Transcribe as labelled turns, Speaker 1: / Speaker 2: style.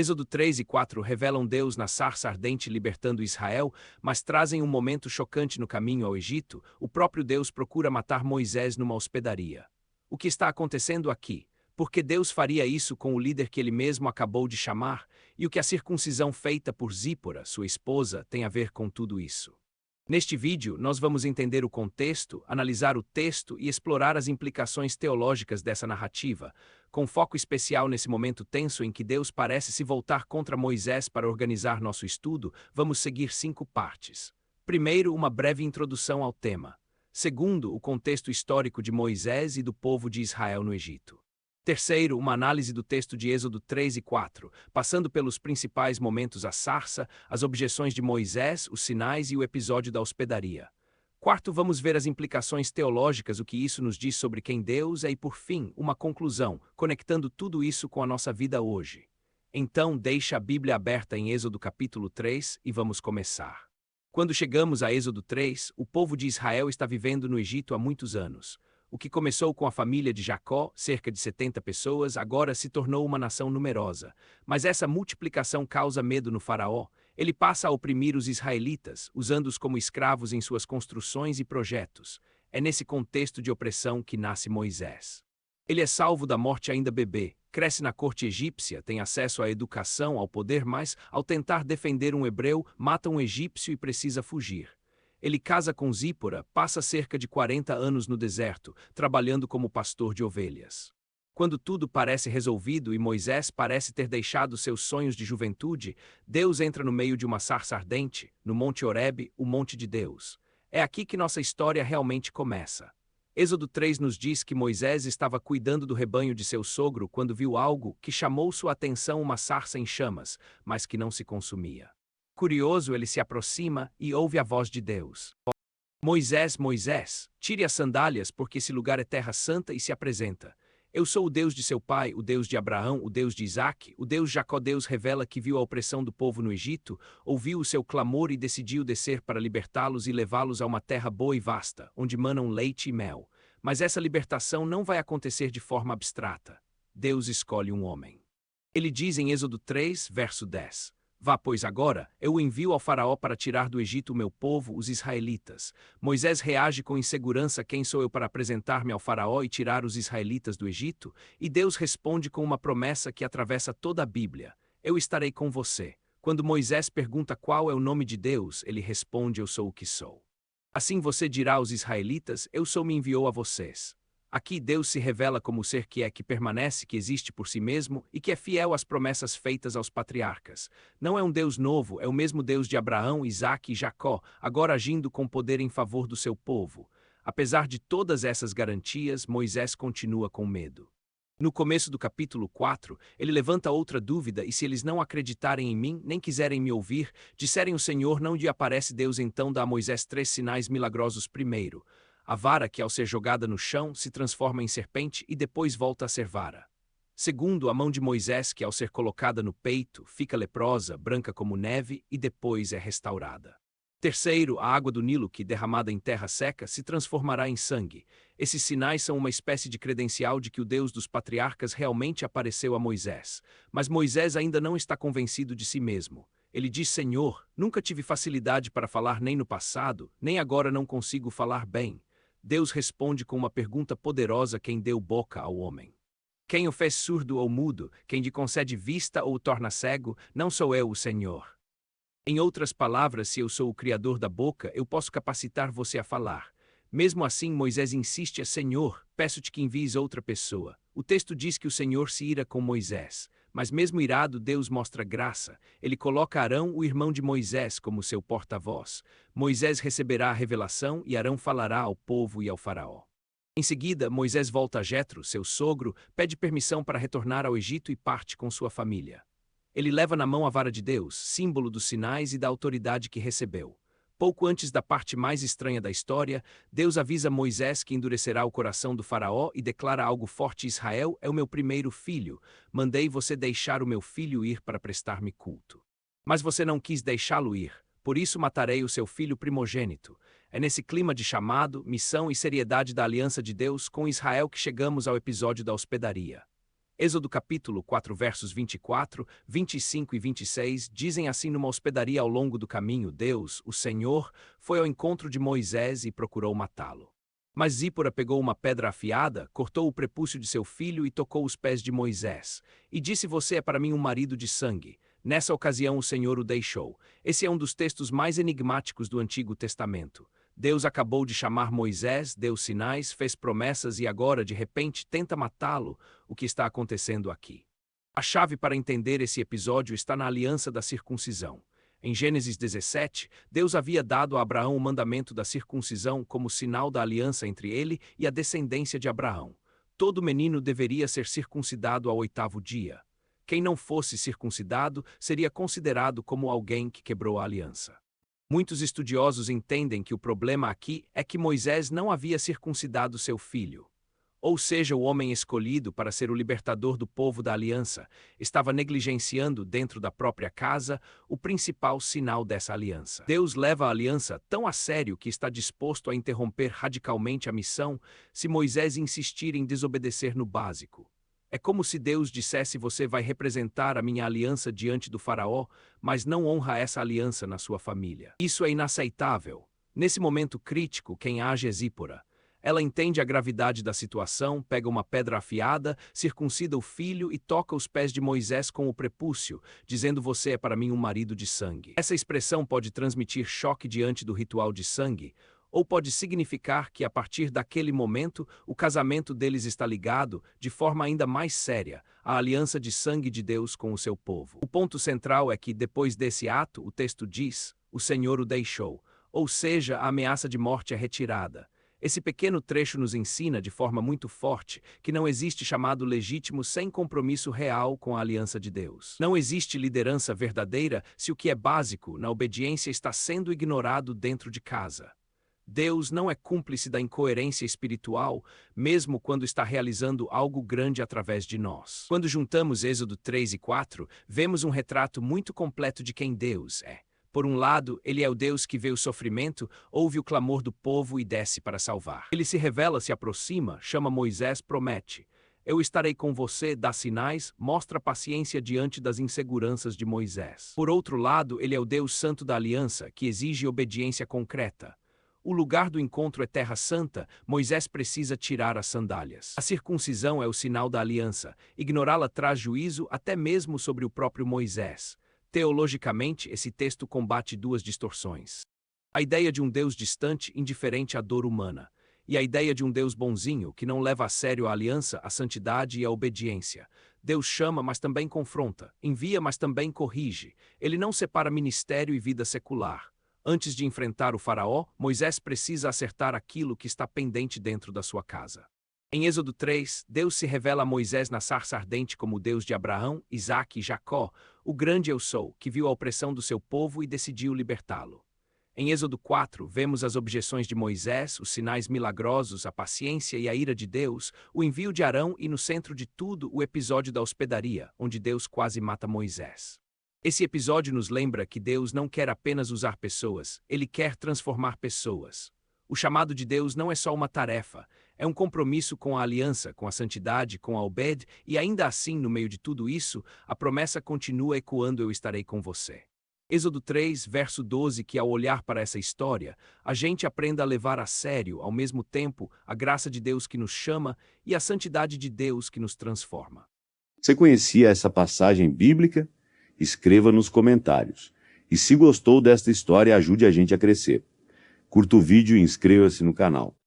Speaker 1: Êxodo 3 e 4 revelam Deus na sarça ardente libertando Israel, mas trazem um momento chocante no caminho ao Egito. O próprio Deus procura matar Moisés numa hospedaria. O que está acontecendo aqui? Por que Deus faria isso com o líder que ele mesmo acabou de chamar? E o que a circuncisão feita por Zípora, sua esposa, tem a ver com tudo isso? Neste vídeo, nós vamos entender o contexto, analisar o texto e explorar as implicações teológicas dessa narrativa, com foco especial nesse momento tenso em que Deus parece se voltar contra Moisés para organizar nosso estudo. Vamos seguir 5 partes. Primeiro, uma breve introdução ao tema. Segundo, o contexto histórico de Moisés e do povo de Israel no Egito. Terceiro, uma análise do texto de Êxodo 3 e 4, passando pelos principais momentos a sarça, as objeções de Moisés, os sinais e o episódio da hospedaria. Quarto, vamos ver as implicações teológicas, o que isso nos diz sobre quem Deus é e, por fim, uma conclusão, conectando tudo isso com a nossa vida hoje. Então, deixa a Bíblia aberta em Êxodo capítulo 3 e vamos começar. Quando chegamos a Êxodo 3, o povo de Israel está vivendo no Egito há muitos anos. O que começou com a família de Jacó, cerca de 70 pessoas, agora se tornou uma nação numerosa. Mas essa multiplicação causa medo no faraó. Ele passa a oprimir os israelitas, usando-os como escravos em suas construções e projetos. É nesse contexto de opressão que nasce Moisés. Ele é salvo da morte ainda bebê, cresce na corte egípcia, tem acesso à educação, ao poder, mas, ao tentar defender um hebreu, mata um egípcio e precisa fugir. Ele casa com Zípora, passa cerca de 40 anos no deserto, trabalhando como pastor de ovelhas. Quando tudo parece resolvido e Moisés parece ter deixado seus sonhos de juventude, Deus entra no meio de uma sarça ardente, no Monte Horebe, o monte de Deus. É aqui que nossa história realmente começa. Êxodo 3 nos diz que Moisés estava cuidando do rebanho de seu sogro quando viu algo que chamou sua atenção, uma sarça em chamas, mas que não se consumia. Curioso, ele se aproxima e ouve a voz de Deus. Moisés, Moisés, tire as sandálias porque esse lugar é terra santa, e se apresenta. Eu sou o Deus de seu pai, o Deus de Abraão, o Deus de Isaque, o Deus Jacó. Deus revela que viu a opressão do povo no Egito, ouviu o seu clamor e decidiu descer para libertá-los e levá-los a uma terra boa e vasta, onde manam leite e mel. Mas essa libertação não vai acontecer de forma abstrata. Deus escolhe um homem. Ele diz em Êxodo 3, verso 10. Vá, pois agora, eu o envio ao faraó para tirar do Egito o meu povo, os israelitas. Moisés reage com insegurança: quem sou eu para apresentar-me ao faraó e tirar os israelitas do Egito? E Deus responde com uma promessa que atravessa toda a Bíblia: eu estarei com você. Quando Moisés pergunta qual é o nome de Deus, ele responde: eu sou o que sou. Assim você dirá aos israelitas: eu sou, me enviou a vocês. Aqui Deus se revela como o ser que é, que permanece, que existe por si mesmo e que é fiel às promessas feitas aos patriarcas. Não é um Deus novo, é o mesmo Deus de Abraão, Isaque e Jacó, agora agindo com poder em favor do seu povo. Apesar de todas essas garantias, Moisés continua com medo. No começo do capítulo 4, ele levanta outra dúvida: e se eles não acreditarem em mim, nem quiserem me ouvir, disserem o Senhor não lhe aparece? Deus então dá a Moisés 3 sinais milagrosos. Primeiro, a vara que, ao ser jogada no chão, se transforma em serpente e depois volta a ser vara. Segundo, a mão de Moisés que, ao ser colocada no peito, fica leprosa, branca como neve e depois é restaurada. Terceiro, a água do Nilo que, derramada em terra seca, se transformará em sangue. Esses sinais são uma espécie de credencial de que o Deus dos patriarcas realmente apareceu a Moisés. Mas Moisés ainda não está convencido de si mesmo. Ele diz: Senhor, nunca tive facilidade para falar, nem no passado, nem agora não consigo falar bem. Deus responde com uma pergunta poderosa: quem deu boca ao homem? Quem o fez surdo ou mudo? Quem lhe concede vista ou o torna cego? Não sou eu, o Senhor? Em outras palavras, se eu sou o criador da boca, eu posso capacitar você a falar. Mesmo assim, Moisés insiste: Senhor, peço-te que envies outra pessoa. O texto diz que o Senhor se ira com Moisés. Mas mesmo irado, Deus mostra graça. Ele coloca Arão, o irmão de Moisés, como seu porta-voz. Moisés receberá a revelação e Arão falará ao povo e ao faraó. Em seguida, Moisés volta a Jetro, seu sogro, pede permissão para retornar ao Egito e parte com sua família. Ele leva na mão a vara de Deus, símbolo dos sinais e da autoridade que recebeu. Pouco antes da parte mais estranha da história, Deus avisa Moisés que endurecerá o coração do faraó e declara algo forte: Israel é o meu primeiro filho. Mandei você deixar o meu filho ir para prestar-me culto. Mas você não quis deixá-lo ir, por isso matarei o seu filho primogênito. É nesse clima de chamado, missão e seriedade da aliança de Deus com Israel que chegamos ao episódio da hospedaria. Êxodo capítulo 4 versos 24, 25 e 26 dizem assim: numa hospedaria ao longo do caminho, Deus, o Senhor, foi ao encontro de Moisés e procurou matá-lo. Mas Zípora pegou uma pedra afiada, cortou o prepúcio de seu filho e tocou os pés de Moisés. E disse: você é para mim um marido de sangue. Nessa ocasião o Senhor o deixou. Esse é um dos textos mais enigmáticos do Antigo Testamento. Deus acabou de chamar Moisés, deu sinais, fez promessas e agora, de repente, tenta matá-lo. O que está acontecendo aqui? A chave para entender esse episódio está na aliança da circuncisão. Em Gênesis 17, Deus havia dado a Abraão o mandamento da circuncisão como sinal da aliança entre ele e a descendência de Abraão. Todo menino deveria ser circuncidado ao 8º dia. Quem não fosse circuncidado seria considerado como alguém que quebrou a aliança. Muitos estudiosos entendem que o problema aqui é que Moisés não havia circuncidado seu filho. Ou seja, o homem escolhido para ser o libertador do povo da aliança estava negligenciando dentro da própria casa o principal sinal dessa aliança. Deus leva a aliança tão a sério que está disposto a interromper radicalmente a missão se Moisés insistir em desobedecer no básico. É como se Deus dissesse: você vai representar a minha aliança diante do faraó, mas não honra essa aliança na sua família. Isso é inaceitável. Nesse momento crítico, quem age é Zípora. Ela entende a gravidade da situação, pega uma pedra afiada, circuncida o filho e toca os pés de Moisés com o prepúcio, dizendo: você é para mim um marido de sangue. Essa expressão pode transmitir choque diante do ritual de sangue, ou pode significar que, a partir daquele momento, o casamento deles está ligado, de forma ainda mais séria, à aliança de sangue de Deus com o seu povo. O ponto central é que, depois desse ato, o texto diz: o Senhor o deixou, ou seja, a ameaça de morte é retirada. Esse pequeno trecho nos ensina de forma muito forte que não existe chamado legítimo sem compromisso real com a aliança de Deus. Não existe liderança verdadeira se o que é básico na obediência está sendo ignorado dentro de casa. Deus não é cúmplice da incoerência espiritual, mesmo quando está realizando algo grande através de nós. Quando juntamos Êxodo 3 e 4, vemos um retrato muito completo de quem Deus é. Por um lado, ele é o Deus que vê o sofrimento, ouve o clamor do povo e desce para salvar. Ele se revela, se aproxima, chama Moisés, promete: eu estarei com você, dá sinais, mostra paciência diante das inseguranças de Moisés. Por outro lado, ele é o Deus santo da aliança, que exige obediência concreta. O lugar do encontro é terra santa, Moisés precisa tirar as sandálias. A circuncisão é o sinal da aliança, ignorá-la traz juízo até mesmo sobre o próprio Moisés. Teologicamente, esse texto combate duas distorções: a ideia de um Deus distante, indiferente à dor humana, e a ideia de um Deus bonzinho, que não leva a sério a aliança, a santidade e a obediência. Deus chama, mas também confronta, envia, mas também corrige. Ele não separa ministério e vida secular. Antes de enfrentar o faraó, Moisés precisa acertar aquilo que está pendente dentro da sua casa. Em Êxodo 3, Deus se revela a Moisés na sarça ardente como o Deus de Abraão, Isaque e Jacó, o grande eu sou, que viu a opressão do seu povo e decidiu libertá-lo. Em Êxodo 4, vemos as objeções de Moisés, os sinais milagrosos, a paciência e a ira de Deus, o envio de Arão e, no centro de tudo, o episódio da hospedaria, onde Deus quase mata Moisés. Esse episódio nos lembra que Deus não quer apenas usar pessoas, ele quer transformar pessoas. O chamado de Deus não é só uma tarefa, é um compromisso com a aliança, com a santidade, com a obed, e ainda assim, no meio de tudo isso, a promessa continua ecoando: eu estarei com você. Êxodo 3, verso 12, que ao olhar para essa história, a gente aprenda a levar a sério, ao mesmo tempo, a graça de Deus que nos chama e a santidade de Deus que nos transforma.
Speaker 2: Você conhecia essa passagem bíblica? Escreva nos comentários. E se gostou desta história, ajude a gente a crescer. Curta o vídeo e inscreva-se no canal.